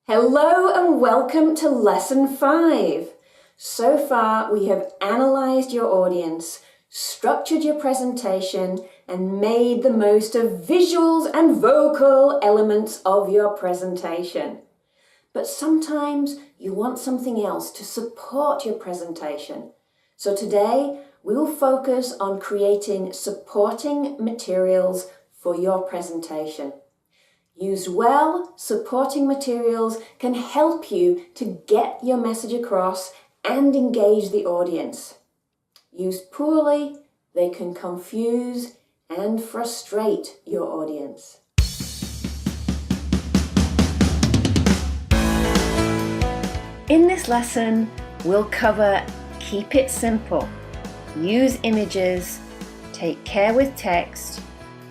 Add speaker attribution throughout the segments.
Speaker 1: Hello and welcome to Lesson 5. So far we have analysed your audience, structured your presentation and made the most of visuals and vocal elements of your presentation. But sometimes you want something else to support your presentation. So today we will focus on creating supporting materials for your presentation. Used well, supporting materials can help you to get your message across and engage the audience. Used poorly, they can confuse and frustrate your audience. In this lesson, we'll cover keep it simple, use images, take care with text,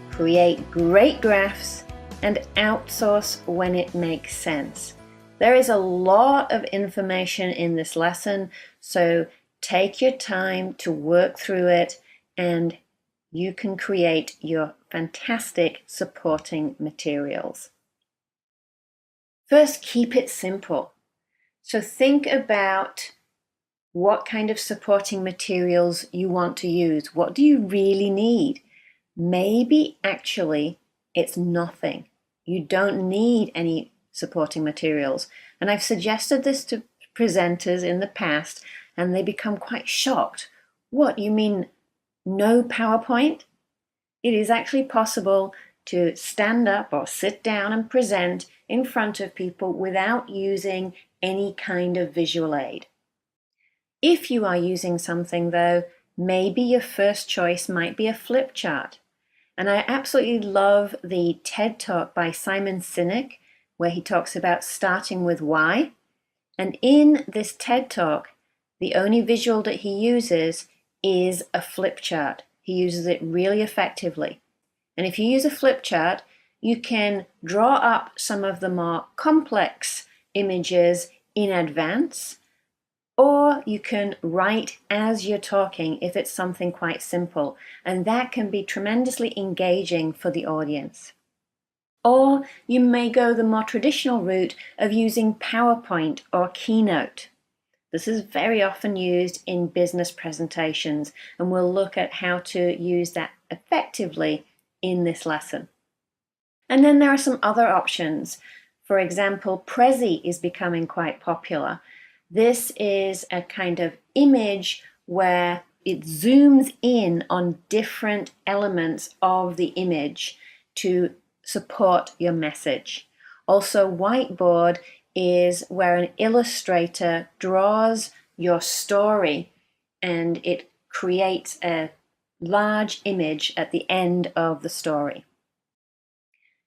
Speaker 1: create great graphs, and outsource when it makes sense. There is a lot of information in this lesson, so take your time to work through it and you can create your fantastic supporting materials. First, keep it simple. So think about what kind of supporting materials you want to use. What do you really need? Maybe actually it's nothing. You don't need any supporting materials. And I've suggested this to presenters in the past and they become quite shocked. What, you mean no PowerPoint? It is actually possible to stand up or sit down and present in front of people without using any kind of visual aid. If you are using something though, maybe your first choice might be a flip chart. And I absolutely love the TED Talk by Simon Sinek, where he talks about starting with why. And in this TED Talk, the only visual that he uses is a flip chart. He uses it really effectively. And if you use a flip chart, you can draw up some of the more complex images in advance, or you can write as you're talking if it's something quite simple, and that can be tremendously engaging for the audience. Or you may go the more traditional route of using PowerPoint or Keynote. This is very often used in business presentations, and we'll look at how to use that effectively in this lesson. And then there are some other options. For example, Prezi is becoming quite popular. This is a kind of image where it zooms in on different elements of the image to support your message. Also, Whiteboard is where an illustrator draws your story and it creates a large image at the end of the story.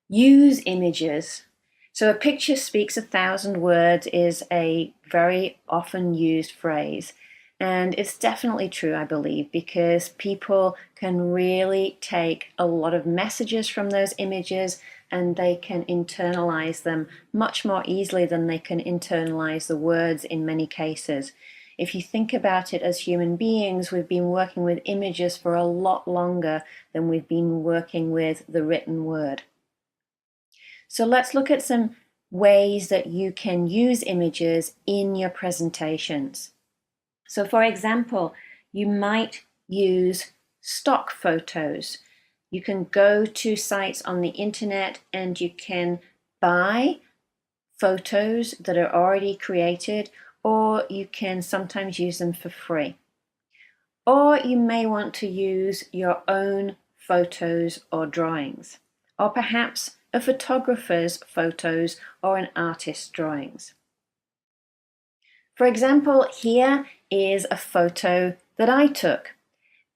Speaker 1: Use images. So a picture speaks 1,000 words is a very often used phrase. And it's definitely true, I believe, because people can really take a lot of messages from those images and they can internalize them much more easily than they can internalize the words in many cases. If you think about it as human beings, we've been working with images for a lot longer than we've been working with the written word. So let's look at some ways that you can use images in your presentations. So for example, you might use stock photos. You can go to sites on the internet and you can buy photos that are already created, or you can sometimes use them for free. Or you may want to use your own photos or drawings, or perhaps a photographer's photos or an artist's drawings. For example, here is a photo that I took,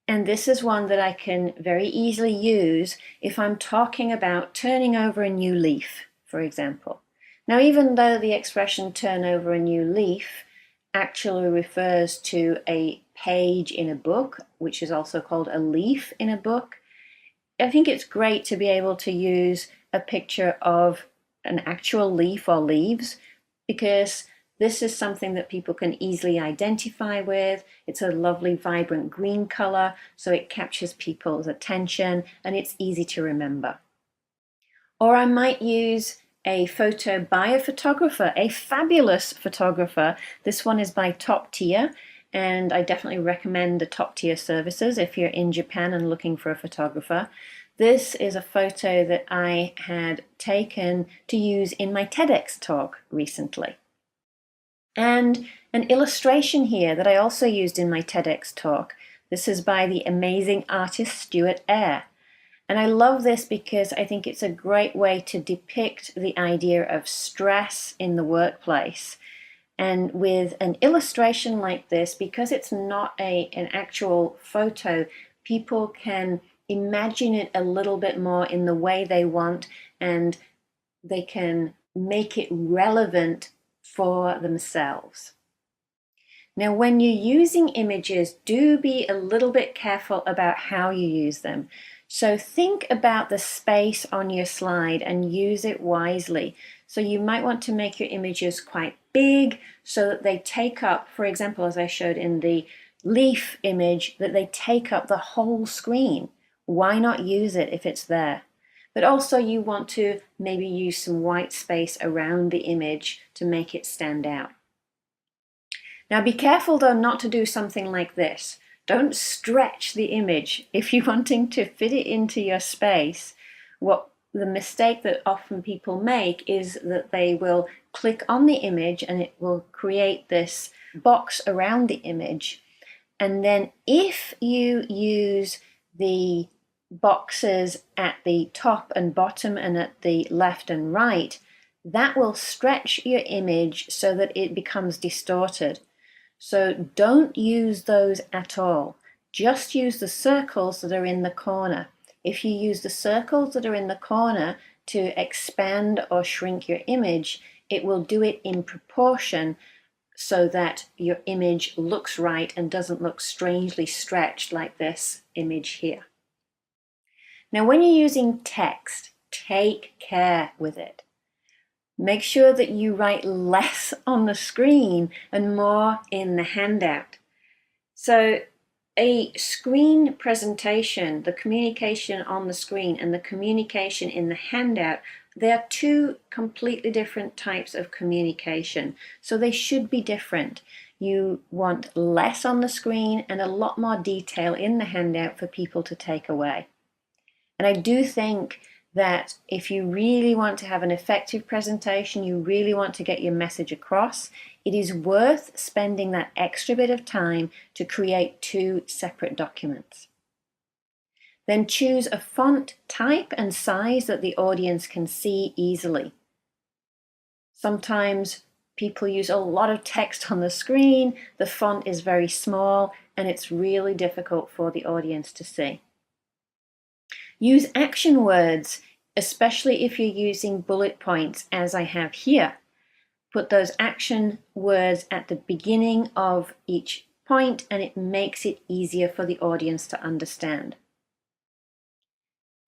Speaker 1: and this is one that I can very easily use if I'm talking about turning over a new leaf, for example. Now, even though the expression turn over a new leaf actually refers to a page in a book, which is also called a leaf in a book, I think it's great to be able to use a picture of an actual leaf or leaves, because this is something that people can easily identify with. It's a lovely vibrant green color, so it captures people's attention and it's easy to remember. Or I might use a photo by a photographer, a fabulous photographer. This one is by Top Tier, and I definitely recommend the Top Tier services if you're in Japan and looking for a photographer. This is a photo that I had taken to use in my TEDx talk recently. And an illustration here that I also used in my TEDx talk. This is by the amazing artist Stuart Eyre. And I love this because I think it's a great way to depict the idea of stress in the workplace. And with an illustration like this, because it's not an actual photo, people can imagine it a little bit more in the way they want, and they can make it relevant for themselves. Now, when you're using images, do be a little bit careful about how you use them. So think about the space on your slide and use it wisely. So you might want to make your images quite big so that they take up, for example, as I showed in the leaf image, that they take up the whole screen. Why not use it if it's there? But also you want to maybe use some white space around the image to make it stand out. Now be careful though not to do something like this. Don't stretch the image. If you're wanting to fit it into your space, the mistake that often people make is that they will click on the image and it will create this box around the image. And then if you use the boxes at the top and bottom and at the left and right, that will stretch your image so that it becomes distorted. So don't use those at all. Just use the circles that are in the corner. If you use the circles that are in the corner to expand or shrink your image, it will do it in proportion so that your image looks right and doesn't look strangely stretched like this image here. Now, when you're using text, take care with it. Make sure that you write less on the screen and more in the handout. So a screen presentation, the communication on the screen and the communication in the handout, they are two completely different types of communication. So they should be different. You want less on the screen and a lot more detail in the handout for people to take away. And I do think that if you really want to have an effective presentation, you really want to get your message across, it is worth spending that extra bit of time to create two separate documents. Then choose a font type and size that the audience can see easily. Sometimes people use a lot of text on the screen, the font is very small, and it's really difficult for the audience to see. Use action words, especially if you're using bullet points, as I have here. Put those action words at the beginning of each point, and it makes it easier for the audience to understand.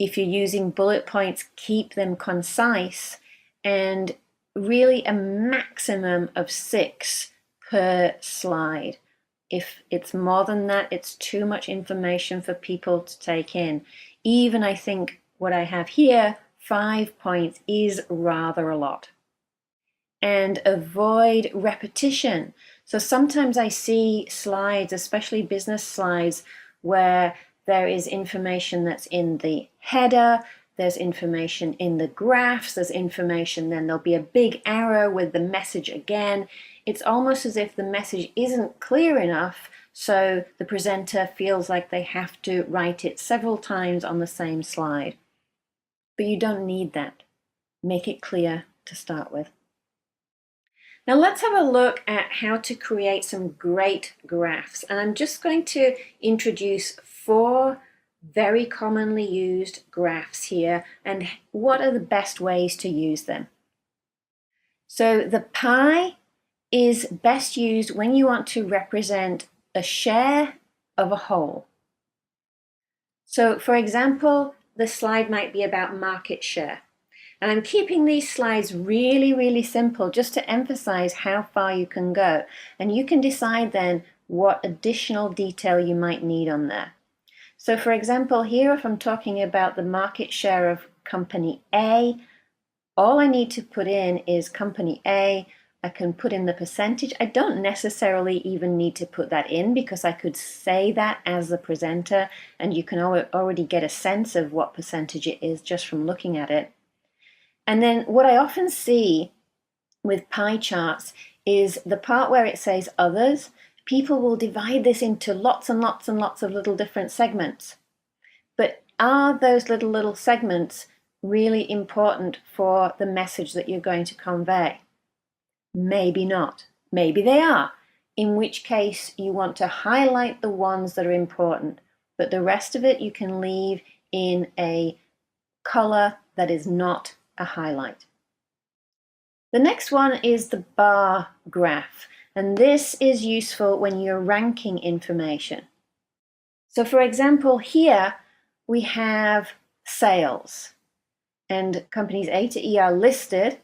Speaker 1: If you're using bullet points, keep them concise and really a maximum of 6 per slide. If it's more than that, it's too much information for people to take in. Even I think what I have here, 5 points, is rather a lot. And avoid repetition. So sometimes I see slides, especially business slides, where there is information that's in the header, there's information in the graphs, there's information, then there'll be a big arrow with the message again. It's almost as if the message isn't clear enough, so the presenter feels like they have to write it several times on the same slide. But you don't need that. Make it clear to start with. Now let's have a look at how to create some great graphs. And I'm just going to introduce 4 very commonly used graphs here and what are the best ways to use them. So the pie is best used when you want to represent a share of a whole. So for example, the slide might be about market share. And I'm keeping these slides really, really simple just to emphasize how far you can go. And you can decide then what additional detail you might need on there. So for example, here if I'm talking about the market share of company A, All I need to put in is company A. I can put in the percentage. I don't necessarily even need to put that in because I could say that as the presenter and you can already get a sense of what percentage it is just from looking at it. And then what I often see with pie charts is the part where it says others. People will divide this into lots and lots and lots of little different segments. But are those little segments really important for the message that you're going to convey? Maybe not. Maybe they are, in which case you want to highlight the ones that are important, but the rest of it you can leave in a color that is not a highlight. The next one is the bar graph, and this is useful when you're ranking information. So for example, here we have sales, and companies A to E are listed,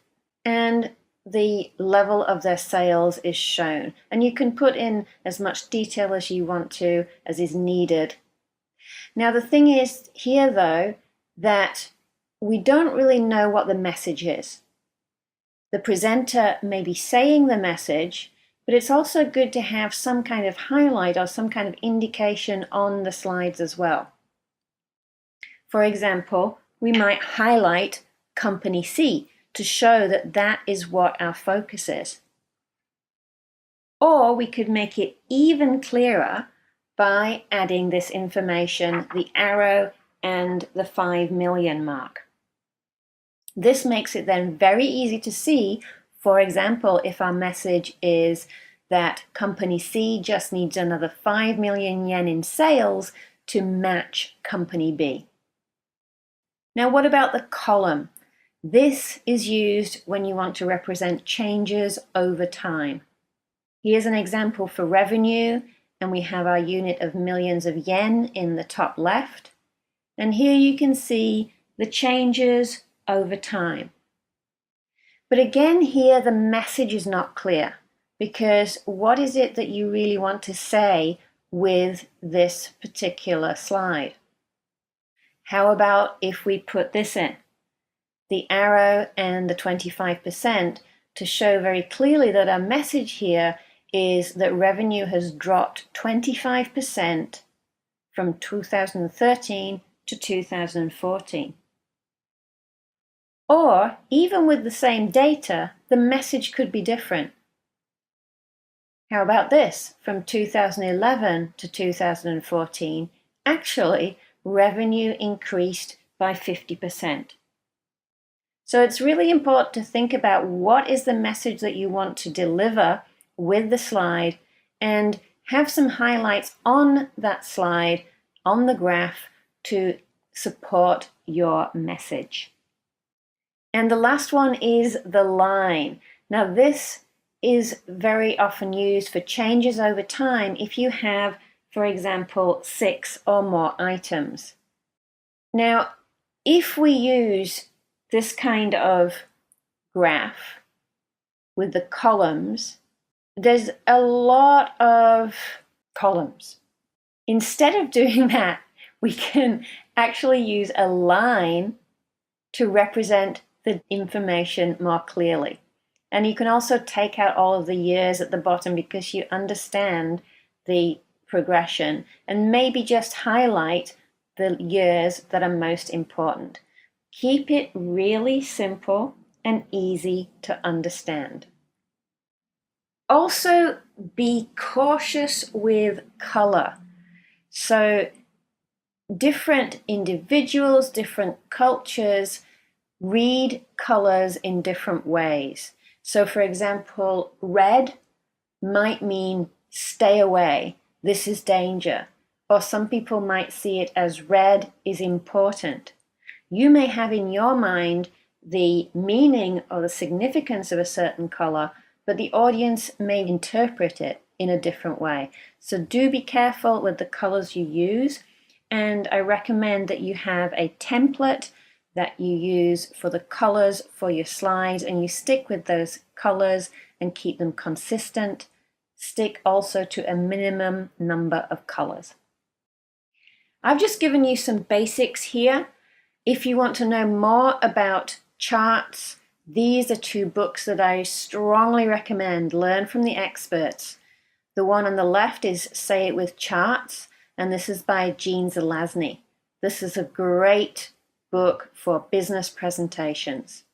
Speaker 1: and the level of their sales is shown. And you can put in as much detail as you want to, as is needed. Now the thing is here though, that we don't really know what the message is. The presenter may be saying the message, but it's also good to have some kind of highlight or some kind of indication on the slides as well. For example, we might highlight company C to show that that is what our focus is. Or we could make it even clearer by adding this information, the arrow and the 5 million mark. This makes it then very easy to see, for example, if our message is that company C just needs another 5 million yen in sales to match company B. Now, what about the column? This is used when you want to represent changes over time. Here's an example for revenue, and we have our unit of millions of yen in the top left. And here you can see the changes over time. But again, here the message is not clear, because what is it that you really want to say with this particular slide? How about if we put this in, the arrow and the 25%, to show very clearly that our message here is that revenue has dropped 25% from 2013 to 2014. Or, even with the same data, the message could be different. How about this? From 2011 to 2014, actually, revenue increased by 50%. So it's really important to think about what is the message that you want to deliver with the slide and have some highlights on that slide, on the graph, to support your message. And the last one is the line. Now this is very often used for changes over time if you have, for example, 6 or more items. Now, if we use this kind of graph with the columns, there's a lot of columns. Instead of doing that, we can actually use a line to represent the information more clearly. And you can also take out all of the years at the bottom because you understand the progression, and maybe just highlight the years that are most important. Keep it really simple and easy to understand. Also, be cautious with color. So different individuals, different cultures read colors in different ways. So for example, red might mean stay away, this is danger. Or some people might see it as red is important. You may have in your mind the meaning or the significance of a certain color, but the audience may interpret it in a different way. So do be careful with the colors you use, and I recommend that you have a template that you use for the colors for your slides, and you stick with those colors and keep them consistent. Stick also to a minimum number of colors. I've just given you some basics here. If you want to know more about charts These are two books that I strongly recommend. Learn from the experts. The one on the left is Say It With Charts, and this is by Jean Zelazny. This is a great book for business presentations.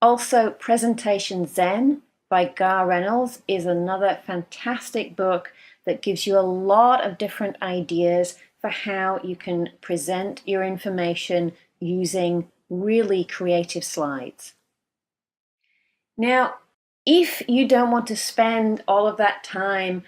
Speaker 1: Also, Presentation Zen by Gar Reynolds is another fantastic book that gives you a lot of different ideas for how you can present your information using really creative slides. Now, if you don't want to spend all of that time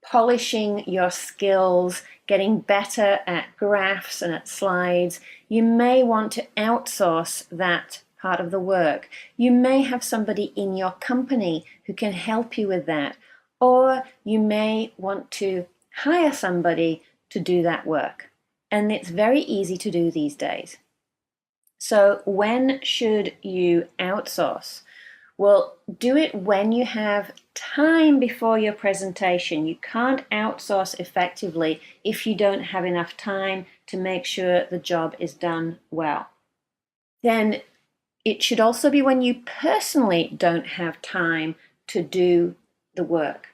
Speaker 1: polishing your skills, getting better at graphs and at slides, you may want to outsource that part of the work. You may have somebody in your company who can help you with that, or you may want to hire somebody to do that work. And it's very easy to do these days. So when should you outsource? Well, do it when you have time before your presentation. You can't outsource effectively if you don't have enough time to make sure the job is done well. Then it should also be when you personally don't have time to do the work,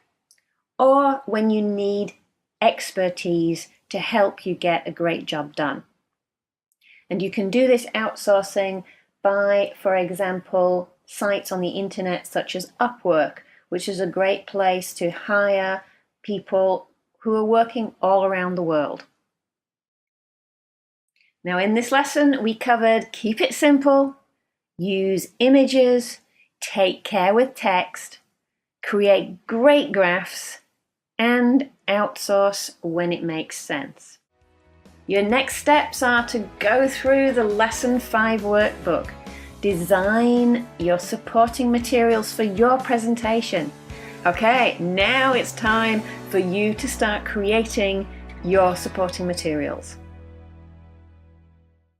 Speaker 1: or when you need expertise to help you get a great job done. And you can do this outsourcing by, for example, sites on the internet such as Upwork, which is a great place to hire people who are working all around the world. Now, in this lesson, we covered keep it simple, use images, take care with text, create great graphs, and outsource when it makes sense. Your next steps are to go through the Lesson 5 workbook. Design your supporting materials for your presentation. Okay, now it's time for you to start creating your supporting materials.